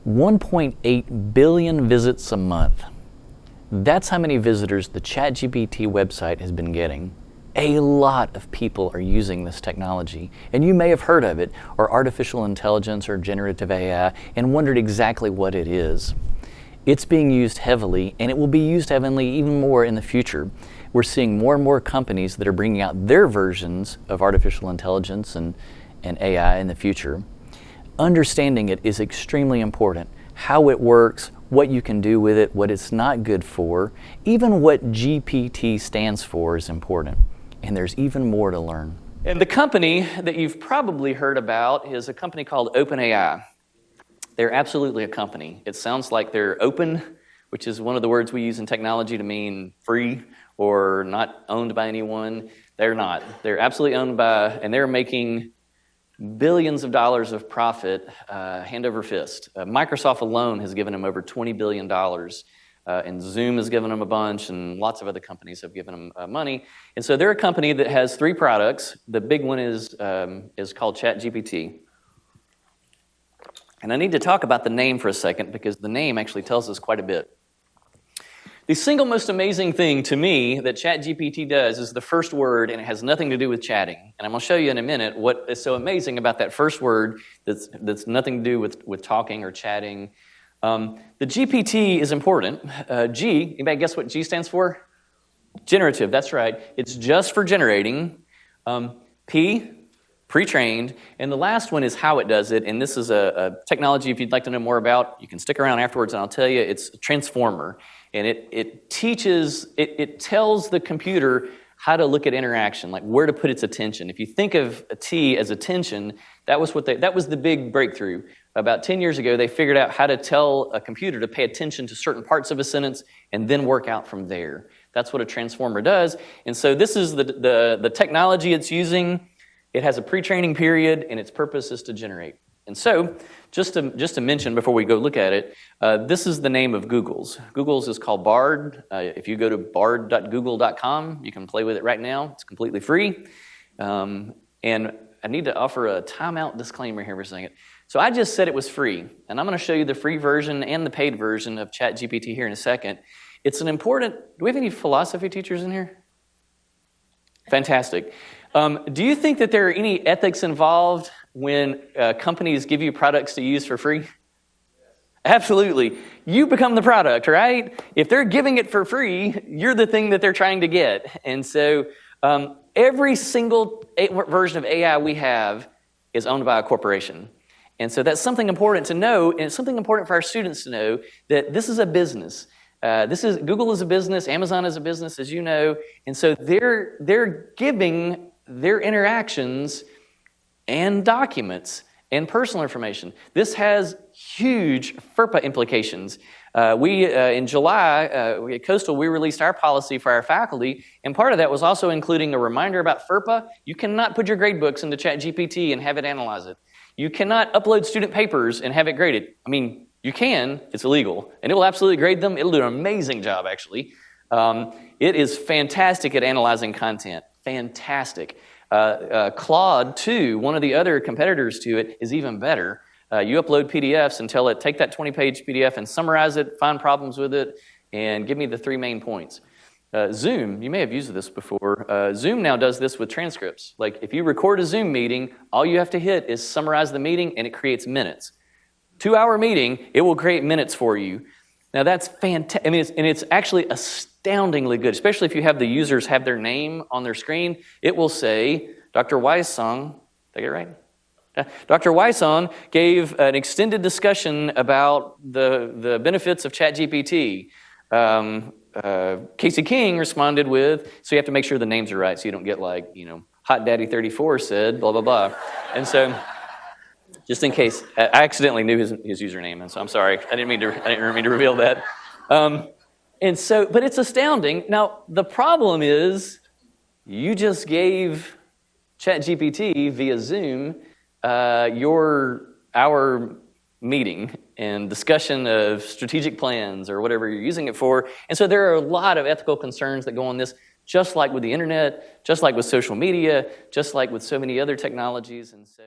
1.8 billion visits a month. That's how many visitors the ChatGPT website has been getting. A lot of people are using this technology, and you may have heard of it, or artificial intelligence or generative AI, and wondered exactly what it is. It's being used heavily, and it will be used heavily even more in the future. We're seeing more and more companies that are bringing out their versions of artificial intelligence and AI in the future. Understanding it is extremely important. How it works, what you can do with it, what it's not good for, even what GPT stands for is important. And there's even more to learn. And the company that you've probably heard about is a company called OpenAI. They're absolutely a company. It sounds like they're open, which is one of the words we use in technology to mean free or not owned by anyone. They're not. They're absolutely owned by, and they're making billions of dollars of profit hand over fist. Microsoft alone has given them over $20 billion, and Zoom has given them a bunch, and lots of other companies have given them money. And so they're a company that has 3 products. The big one is called ChatGPT. And I need to talk about the name for a second because the name actually tells us quite a bit. The single most amazing thing to me that ChatGPT does is the first word, and it has nothing to do with chatting. And I'm going to show you in a minute what is so amazing about that first word that's nothing to do with talking or chatting. The GPT is important. G, anybody guess what G stands for? Generative, that's right. It's just for generating. P, pre-trained. And the last one is how it does it. And this is a technology, if you'd like to know more about, you can stick around afterwards and I'll tell you. It's a transformer. And it tells the computer how to look at interaction, like where to put its attention. If you think of a T as attention, that was the big breakthrough. About 10 years ago, they figured out how to tell a computer to pay attention to certain parts of a sentence and then work out from there. That's what a transformer does. And so this is the technology it's using. It has a pre-training period, and its purpose is to generate. And so, just to mention before we go look at it, this is the name of Google's. Google's is called Bard. If you go to bard.google.com, you can play with it right now. It's completely free. And I need to offer a timeout disclaimer here for a second. So I just said it was free, and I'm going to show you the free version and the paid version of ChatGPT here in a second. It's an important... Do we have any philosophy teachers in here? Fantastic. Do you think that there are any ethics involved when companies give you products to use for free? Yes. Absolutely. You become the product, right? If they're giving it for free, you're the thing that they're trying to get. And so every single version of AI we have is owned by a corporation. And so that's something important to know, and it's something important for our students to know, that this is a business. Google is a business, Amazon is a business, as you know, and so they're giving their interactions and documents and personal information. This has huge FERPA implications. In July, at Coastal, we released our policy for our faculty, and part of that was also including a reminder about FERPA. You cannot put your grade books into ChatGPT and have it analyze it. You cannot upload student papers and have it graded. I mean, you can, it's illegal, and it will absolutely grade them. It'll do an amazing job, actually. It is fantastic at analyzing content. Fantastic. Claude 2, one of the other competitors to it, is even better. You upload PDFs and tell it, take that 20-page PDF and summarize it, find problems with it, and give me the 3 main points. Zoom, you may have used this before. Zoom now does this with transcripts. Like, if you record a Zoom meeting, all you have to hit is summarize the meeting, and it creates minutes. 2-hour meeting, it will create minutes for you. Now that's fantastic. I mean, it's actually astoundingly good, especially if you have the users have their name on their screen. It will say, Dr. Weissong, did I get it right? Dr. Weissong gave an extended discussion about the benefits of ChatGPT. Casey King responded with, so you have to make sure the names are right so you don't get like, Hot Daddy 34 said, blah, blah, blah. And so... just in case, I accidentally knew his username, and so I'm sorry. I didn't mean to reveal that. But it's astounding. Now, the problem is, you just gave ChatGPT via Zoom our meeting and discussion of strategic plans or whatever you're using it for. And so there are a lot of ethical concerns that go on this, just like with the internet, just like with social media, just like with so many other technologies, and so.